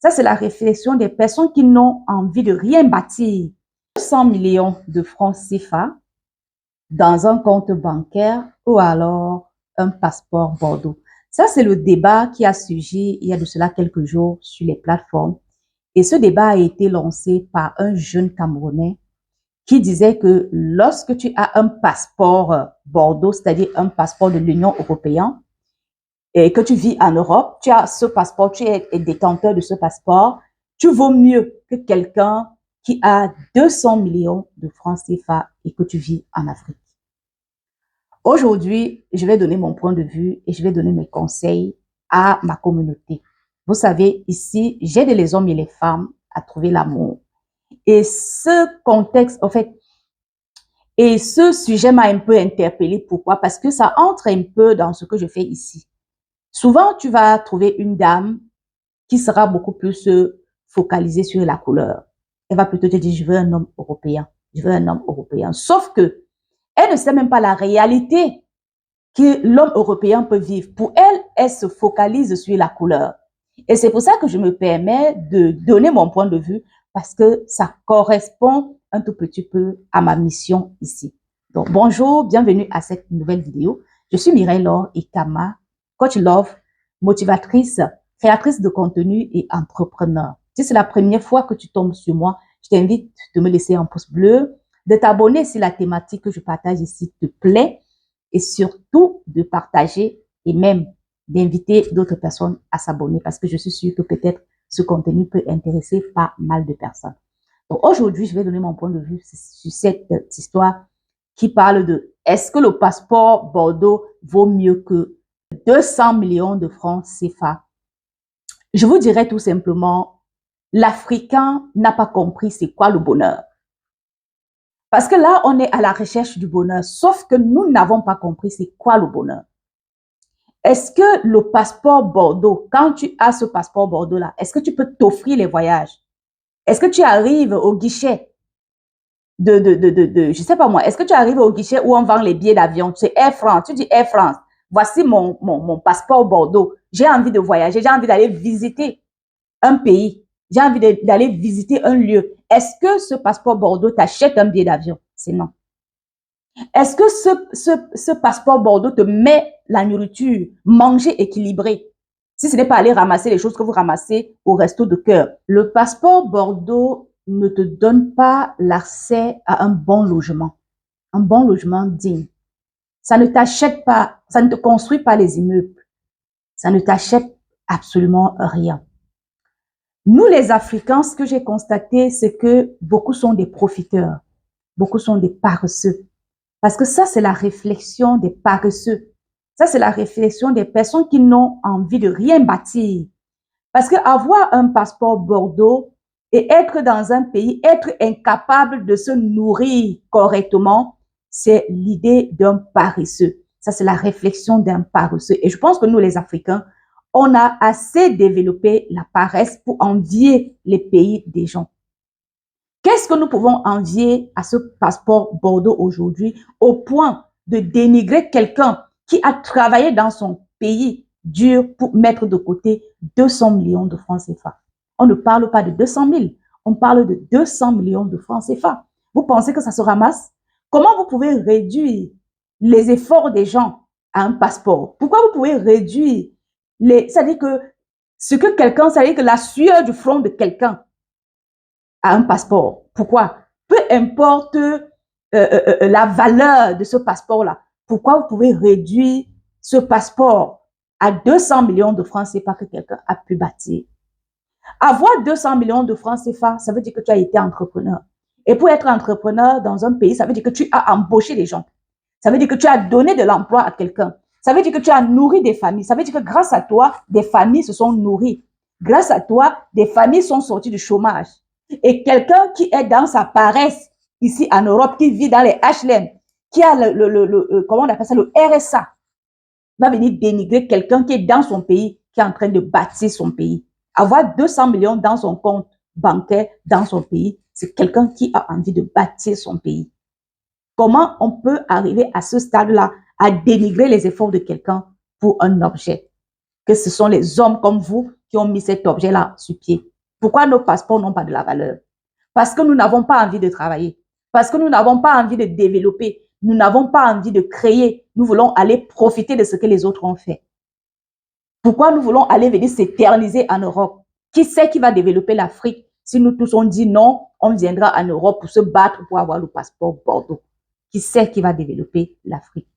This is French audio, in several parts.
Ça, c'est la réflexion des personnes qui n'ont envie de rien bâtir. 200 millions de francs CFA dans un compte bancaire ou alors un passeport Bordeaux. Ça, c'est le débat qui a surgi il y a de cela quelques jours sur les plateformes. Et ce débat a été lancé par un jeune Camerounais qui disait que lorsque tu as un passeport Bordeaux, c'est-à-dire un passeport de l'Union européenne, et que tu vis en Europe, tu as ce passeport, tu es détenteur de ce passeport, tu vaux mieux que quelqu'un qui a 200 millions de francs CFA et que tu vis en Afrique. Aujourd'hui, je vais donner mon point de vue et je vais donner mes conseils à ma communauté. Vous savez, ici, j'aide les hommes et les femmes à trouver l'amour. Et ce contexte, en fait, et ce sujet m'a un peu interpellée. Pourquoi? Parce que ça entre un peu dans ce que je fais ici. Souvent, tu vas trouver une dame qui sera beaucoup plus focalisée sur la couleur. Elle va plutôt te dire, je veux un homme européen. Je veux un homme européen. Sauf que elle ne sait même pas la réalité que l'homme européen peut vivre. Pour elle, elle se focalise sur la couleur. Et c'est pour ça que je me permets de donner mon point de vue parce que ça correspond un tout petit peu à ma mission ici. Donc, bonjour, bienvenue à cette nouvelle vidéo. Je suis Mireille Laure Ikama, coach love, motivatrice, créatrice de contenu et entrepreneur. Si c'est la première fois que tu tombes sur moi, je t'invite de me laisser un pouce bleu, de t'abonner si la thématique que je partage ici te plaît et surtout de partager et même d'inviter d'autres personnes à s'abonner parce que je suis sûre que peut-être ce contenu peut intéresser pas mal de personnes. Donc aujourd'hui, je vais donner mon point de vue sur cette histoire qui parle de est-ce que le passeport Bordeaux vaut mieux que 200 millions de francs CFA? Je vous dirais tout simplement, l'Africain n'a pas compris c'est quoi le bonheur. Parce que là, on est à la recherche du bonheur, sauf que nous n'avons pas compris c'est quoi le bonheur. Est-ce que le passeport Bordeaux, quand tu as ce passeport Bordeaux-là, est-ce que tu peux t'offrir les voyages? Est-ce que tu arrives au guichet je sais pas moi, est-ce que tu arrives au guichet où on vend les billets d'avion? C'est Air France, tu dis Air France, voici mon passeport Bordeaux. J'ai envie de voyager, j'ai envie d'aller visiter un pays, j'ai envie d'aller visiter un lieu. Est-ce que ce passeport Bordeaux t'achète un billet d'avion? C'est non. Est-ce que ce passeport Bordeaux te met la nourriture, manger équilibré? Si ce n'est pas aller ramasser les choses que vous ramassez au resto de cœur. Le passeport Bordeaux ne te donne pas l'accès à un bon logement digne. Ça ne t'achète pas, ça ne te construit pas les immeubles. Ça ne t'achète absolument rien. Nous, les Africains, ce que j'ai constaté, c'est que beaucoup sont des profiteurs. Beaucoup sont des paresseux. Parce que ça, c'est la réflexion des paresseux. Ça, c'est la réflexion des personnes qui n'ont envie de rien bâtir. Parce que avoir un passeport Bordeaux et être dans un pays, être incapable de se nourrir correctement, c'est l'idée d'un paresseux. Ça, c'est la réflexion d'un paresseux. Et je pense que nous, les Africains, on a assez développé la paresse pour envier les pays des gens. Qu'est-ce que nous pouvons envier à ce passeport Bordeaux aujourd'hui au point de dénigrer quelqu'un qui a travaillé dans son pays dur pour mettre de côté 200 millions de francs CFA? On ne parle pas de 200 000, on parle de 200 millions de francs CFA. Vous pensez que ça se ramasse? Comment vous pouvez réduire les efforts des gens à un passeport? Pourquoi vous pouvez réduire c'est-à-dire que ce que quelqu'un, c'est-à-dire que la sueur du front de quelqu'un à un passeport. Pourquoi? Peu importe la valeur de ce passeport-là. Pourquoi vous pouvez réduire ce passeport à 200 millions de francs CFA que quelqu'un a pu bâtir? Avoir 200 millions de francs CFA, ça veut dire que tu as été entrepreneur. Et pour être entrepreneur dans un pays, ça veut dire que tu as embauché des gens. Ça veut dire que tu as donné de l'emploi à quelqu'un. Ça veut dire que tu as nourri des familles. Ça veut dire que grâce à toi, des familles se sont nourries. Grâce à toi, des familles sont sorties du chômage. Et quelqu'un qui est dans sa paresse ici en Europe, qui vit dans les HLM, qui a comment on appelle ça, le RSA, va venir dénigrer quelqu'un qui est dans son pays, qui est en train de bâtir son pays. Avoir 200 millions dans son compte bancaire dans son pays, c'est quelqu'un qui a envie de bâtir son pays. Comment on peut arriver à ce stade-là à dénigrer les efforts de quelqu'un pour un objet? Que ce sont les hommes comme vous qui ont mis cet objet-là sur pied. Pourquoi nos passeports n'ont pas de la valeur? Parce que nous n'avons pas envie de travailler. Parce que nous n'avons pas envie de développer. Nous n'avons pas envie de créer. Nous voulons aller profiter de ce que les autres ont fait. Pourquoi nous voulons aller venir s'éterniser en Europe? Qui sait qui va développer l'Afrique? Si nous tous on dit non, on viendra en Europe pour se battre pour avoir le passeport Bordeaux. Qui sait qui va développer l'Afrique?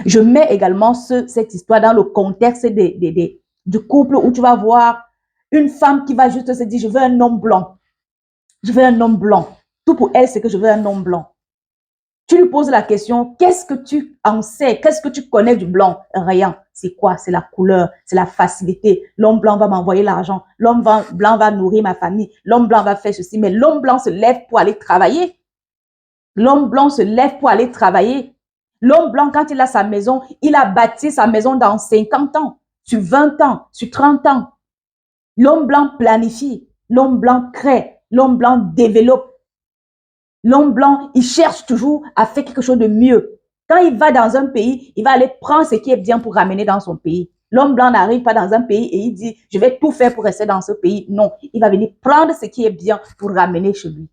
Je mets également cette histoire dans le contexte du couple où tu vas voir une femme qui va juste se dire, je veux un homme blanc. Je veux un homme blanc. Tout pour elle, c'est que je veux un homme blanc. Tu lui poses la question, qu'est-ce que tu en sais? Qu'est-ce que tu connais du blanc? Rien. C'est quoi? C'est la couleur, c'est la facilité. L'homme blanc va m'envoyer l'argent. L'homme blanc va nourrir ma famille. L'homme blanc va faire ceci. Mais l'homme blanc se lève pour aller travailler. L'homme blanc se lève pour aller travailler. L'homme blanc, quand il a sa maison, il a bâti sa maison dans 50 ans, sur 20 ans, sur 30 ans. L'homme blanc planifie. L'homme blanc crée. L'homme blanc développe. L'homme blanc, il cherche toujours à faire quelque chose de mieux. Quand il va dans un pays, il va aller prendre ce qui est bien pour ramener dans son pays. L'homme blanc n'arrive pas dans un pays et il dit, je vais tout faire pour rester dans ce pays. Non, il va venir prendre ce qui est bien pour ramener chez lui.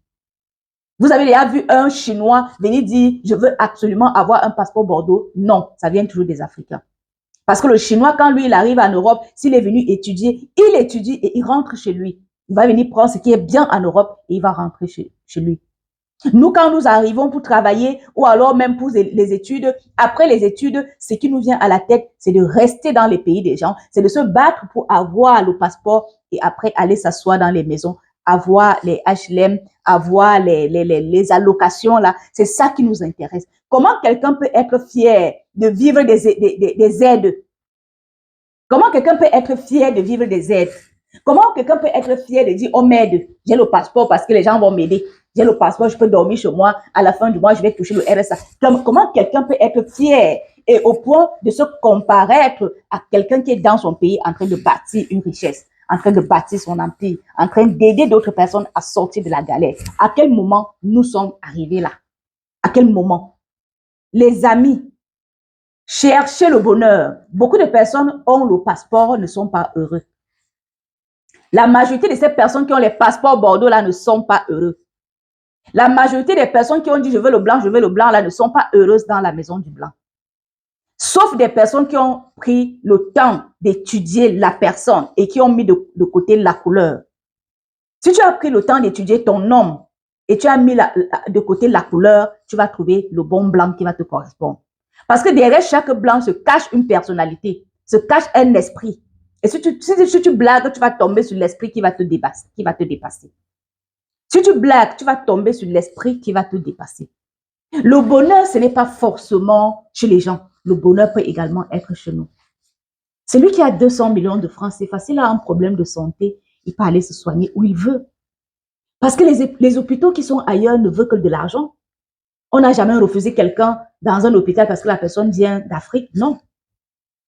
Vous avez déjà vu un Chinois venir dire, je veux absolument avoir un passeport Bordeaux? Non, ça vient toujours des Africains. Parce que le Chinois, quand lui, il arrive en Europe, s'il est venu étudier, il étudie et il rentre chez lui. Il va venir prendre ce qui est bien en Europe et il va rentrer chez lui. Nous, quand nous arrivons pour travailler ou alors même pour les études, après les études, ce qui nous vient à la tête, c'est de rester dans les pays des gens, c'est de se battre pour avoir le passeport et après aller s'asseoir dans les maisons, avoir les HLM, avoir les allocations là. C'est ça qui nous intéresse. Comment quelqu'un peut être fier de vivre des aides? Comment quelqu'un peut être fier de vivre des aides? Comment quelqu'un peut être fier de dire, oh merde, j'ai le passeport parce que les gens vont m'aider. J'ai le passeport, je peux dormir chez moi. À la fin du mois, je vais toucher le RSA. Comment quelqu'un peut être fier et au point de se comparaître à quelqu'un qui est dans son pays en train de bâtir une richesse, en train de bâtir son empire, en train d'aider d'autres personnes à sortir de la galère? À quel moment nous sommes arrivés là? À quel moment? Les amis, cherchez le bonheur. Beaucoup de personnes ont le passeport, ne sont pas heureux. La majorité de ces personnes qui ont les passeports Bordeaux là ne sont pas heureux. La majorité des personnes qui ont dit je veux le blanc là ne sont pas heureuses dans la maison du blanc. Sauf des personnes qui ont pris le temps d'étudier la personne et qui ont mis de côté la couleur. Si tu as pris le temps d'étudier ton homme et tu as mis de côté la couleur, tu vas trouver le bon blanc qui va te correspondre. Parce que derrière chaque blanc se cache une personnalité, se cache un esprit. Et si tu blagues, tu vas tomber sur l'esprit qui va te dépasser. Si tu blagues, tu vas tomber sur l'esprit qui va te dépasser. Le bonheur, ce n'est pas forcément chez les gens. Le bonheur peut également être chez nous. Celui qui a 200 millions de francs CFA, s'il a un problème de santé, il peut aller se soigner où il veut. Parce que les hôpitaux qui sont ailleurs ne veulent que de l'argent. On n'a jamais refusé quelqu'un dans un hôpital parce que la personne vient d'Afrique. Non.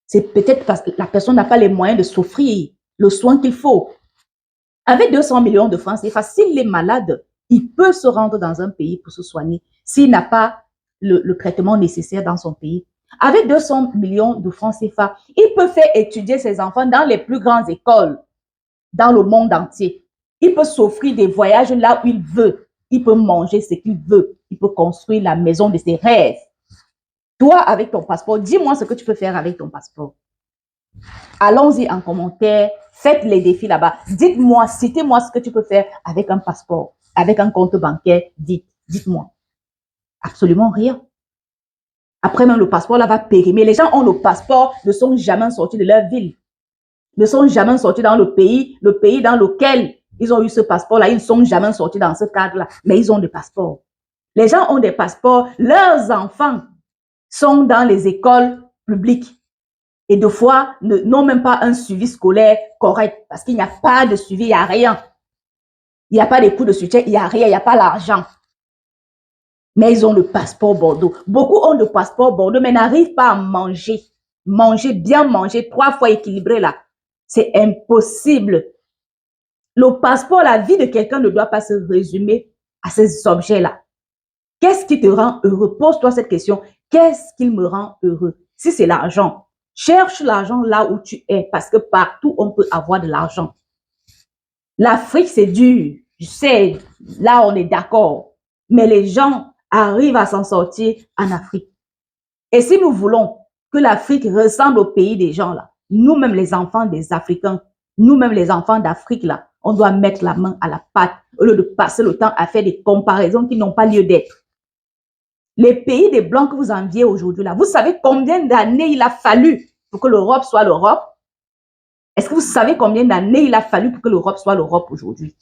C'est peut-être parce que la personne n'a pas les moyens de s'offrir le soin qu'il faut. Avec 200 millions de francs CFA, s'il est malade, il peut se rendre dans un pays pour se soigner s'il n'a pas le traitement nécessaire dans son pays. Avec 200 millions de francs CFA, il peut faire étudier ses enfants dans les plus grandes écoles dans le monde entier. Il peut s'offrir des voyages là où il veut. Il peut manger ce qu'il veut. Il peut construire la maison de ses rêves. Toi, avec ton passeport, dis-moi ce que tu peux faire avec ton passeport. Allons-y en commentaire. Faites les défis là-bas. Dites-moi, citez-moi ce que tu peux faire avec un passeport, avec un compte bancaire. Dites-moi. Absolument rien. Après, même le passeport là va périmer. Les gens ont le passeport, ne sont jamais sortis de leur ville. Ne sont jamais sortis dans le pays dans lequel ils ont eu ce passeport-là. Ils ne sont jamais sortis dans ce cadre-là, mais ils ont des passeports. Les gens ont des passeports. Leurs enfants sont dans les écoles publiques. Et deux fois, n'ont même pas un suivi scolaire correct parce qu'il n'y a pas de suivi, il n'y a rien. Il n'y a pas de coûts de soutien, il n'y a rien, il n'y a pas l'argent. Mais ils ont le passeport Bordeaux. Beaucoup ont le passeport Bordeaux, mais n'arrivent pas à manger. Bien manger, 3 fois équilibré là. C'est impossible. Le passeport, la vie de quelqu'un ne doit pas se résumer à ces objets-là. Qu'est-ce qui te rend heureux? Pose-toi cette question. Qu'est-ce qui me rend heureux? Si c'est l'argent, cherche l'argent là où tu es parce que partout on peut avoir de l'argent. L'Afrique, c'est dur. Je sais, là, on est d'accord. Mais les gens arrivent à s'en sortir en Afrique. Et si nous voulons que l'Afrique ressemble au pays des gens, là, nous-mêmes les enfants des Africains, nous-mêmes les enfants d'Afrique, là, on doit mettre la main à la pâte au lieu de passer le temps à faire des comparaisons qui n'ont pas lieu d'être. Les pays des Blancs que vous enviez aujourd'hui, là, vous savez combien d'années il a fallu pour que l'Europe soit l'Europe? Est-ce que vous savez combien d'années il a fallu pour que l'Europe soit l'Europe aujourd'hui?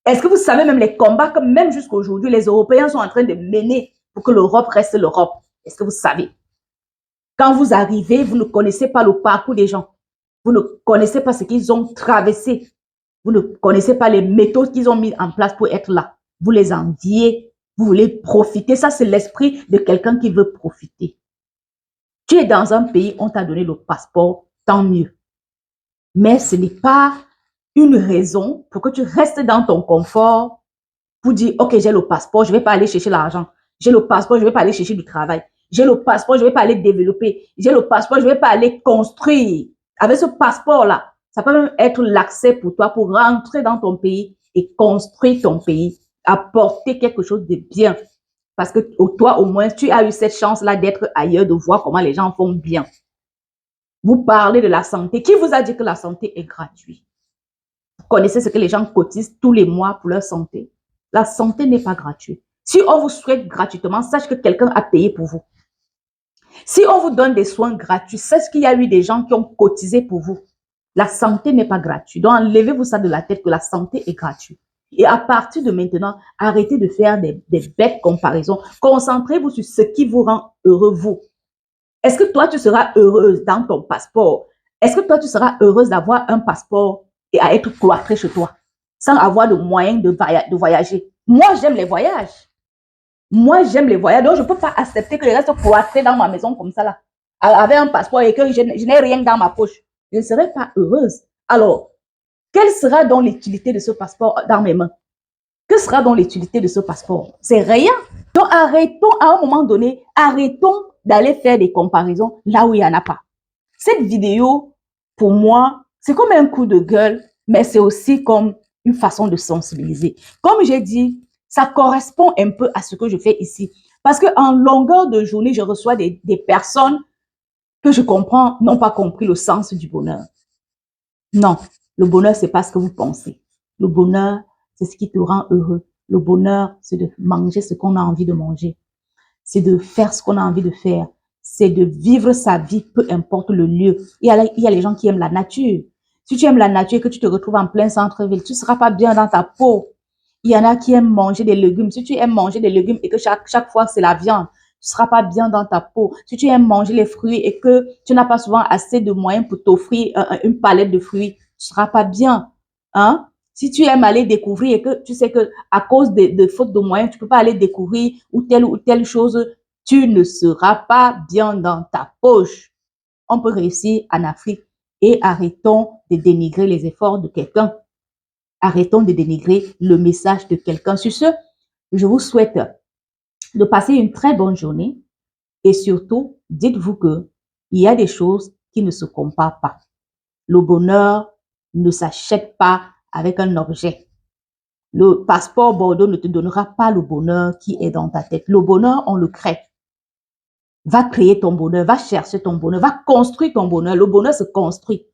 Est-ce que vous savez même les combats que même jusqu'à aujourd'hui, les Européens sont en train de mener pour que l'Europe reste l'Europe? Est-ce que vous savez? Quand vous arrivez, vous ne connaissez pas le parcours des gens. Vous ne connaissez pas ce qu'ils ont traversé. Vous ne connaissez pas les méthodes qu'ils ont mises en place pour être là. Vous les enviez, vous voulez profiter. Ça, c'est l'esprit de quelqu'un qui veut profiter. Tu es dans un pays, on t'a donné le passeport, tant mieux. Mais ce n'est pas une raison pour que tu restes dans ton confort pour dire, OK, j'ai le passeport, je ne vais pas aller chercher l'argent. J'ai le passeport, je ne vais pas aller chercher du travail. J'ai le passeport, je ne vais pas aller développer. J'ai le passeport, je ne vais pas aller construire. Avec ce passeport-là, ça peut même être l'accès pour toi pour rentrer dans ton pays et construire ton pays, apporter quelque chose de bien. Parce que toi, au moins, tu as eu cette chance-là d'être ailleurs, de voir comment les gens font bien. Vous parlez de la santé. Qui vous a dit que la santé est gratuite? Vous connaissez ce que les gens cotisent tous les mois pour leur santé? La santé n'est pas gratuite. Si on vous souhaite gratuitement, sache que quelqu'un a payé pour vous. Si on vous donne des soins gratuits, sache qu'il y a eu des gens qui ont cotisé pour vous. La santé n'est pas gratuite. Donc, enlevez-vous ça de la tête que la santé est gratuite. Et à partir de maintenant, arrêtez de faire des bêtes comparaisons. Concentrez-vous sur ce qui vous rend heureux, vous. Est-ce que toi, tu seras heureuse dans ton passeport? Est-ce que toi, tu seras heureuse d'avoir un passeport et à être cloîtrée chez toi, sans avoir de moyens de voyager? Moi, j'aime les voyages. Moi, j'aime les voyages. Donc, je ne peux pas accepter que je reste cloîtrée dans ma maison comme ça, là, avec un passeport et que je n'ai rien dans ma poche. Je ne serai pas heureuse. Alors, quelle sera donc l'utilité de ce passeport dans mes mains? Que sera donc l'utilité de ce passeport? C'est rien. Donc, arrêtons à un moment donné, arrêtons d'aller faire des comparaisons là où il n'y en a pas. Cette vidéo, pour moi, c'est comme un coup de gueule, mais c'est aussi comme une façon de sensibiliser. Comme j'ai dit, ça correspond un peu à ce que je fais ici. Parce qu'en longueur de journée, je reçois des personnes que je comprends n'ont pas compris le sens du bonheur. Non, le bonheur, c'est pas ce que vous pensez. Le bonheur, c'est ce qui te rend heureux. Le bonheur, c'est de manger ce qu'on a envie de manger. C'est de faire ce qu'on a envie de faire. C'est de vivre sa vie, peu importe le lieu. Il y a les gens qui aiment la nature. Si tu aimes la nature et que tu te retrouves en plein centre-ville, tu ne seras pas bien dans ta peau. Il y en a qui aiment manger des légumes. Si tu aimes manger des légumes et que chaque fois c'est la viande, tu ne seras pas bien dans ta peau. Si tu aimes manger les fruits et que tu n'as pas souvent assez de moyens pour t'offrir une palette de fruits, tu ne seras pas bien. Hein? Si tu aimes aller découvrir et que tu sais que à cause de faute de moyens, tu peux pas aller découvrir ou telle chose, tu ne seras pas bien dans ta poche. On peut réussir en Afrique et arrêtons de dénigrer les efforts de quelqu'un. Arrêtons de dénigrer le message de quelqu'un. Sur ce, je vous souhaite de passer une très bonne journée et surtout, dites-vous que il y a des choses qui ne se comparent pas. Le bonheur ne s'achète pas avec un objet. Le passeport Bordeaux ne te donnera pas le bonheur qui est dans ta tête. Le bonheur, on le crée. Va créer ton bonheur, va chercher ton bonheur, va construire ton bonheur. Le bonheur se construit.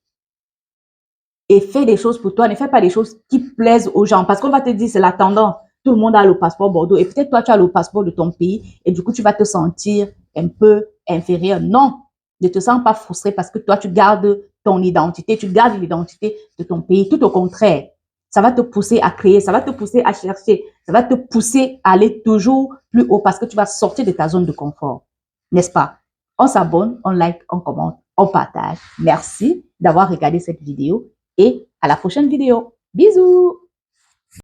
Et fais des choses pour toi. Ne fais pas des choses qui plaisent aux gens. Parce qu'on va te dire, c'est la tendance. Tout le monde a le passeport Bordeaux. Et peut-être toi, tu as le passeport de ton pays. Et du coup, tu vas te sentir un peu inférieur. Non, ne te sens pas frustré parce que toi, tu gardes ton identité. Tu gardes l'identité de ton pays. Tout au contraire. Ça va te pousser à créer. Ça va te pousser à chercher. Ça va te pousser à aller toujours plus haut parce que tu vas sortir de ta zone de confort. N'est-ce pas? On s'abonne, on like, on commente, on partage. Merci d'avoir regardé cette vidéo et à la prochaine vidéo. Bisous!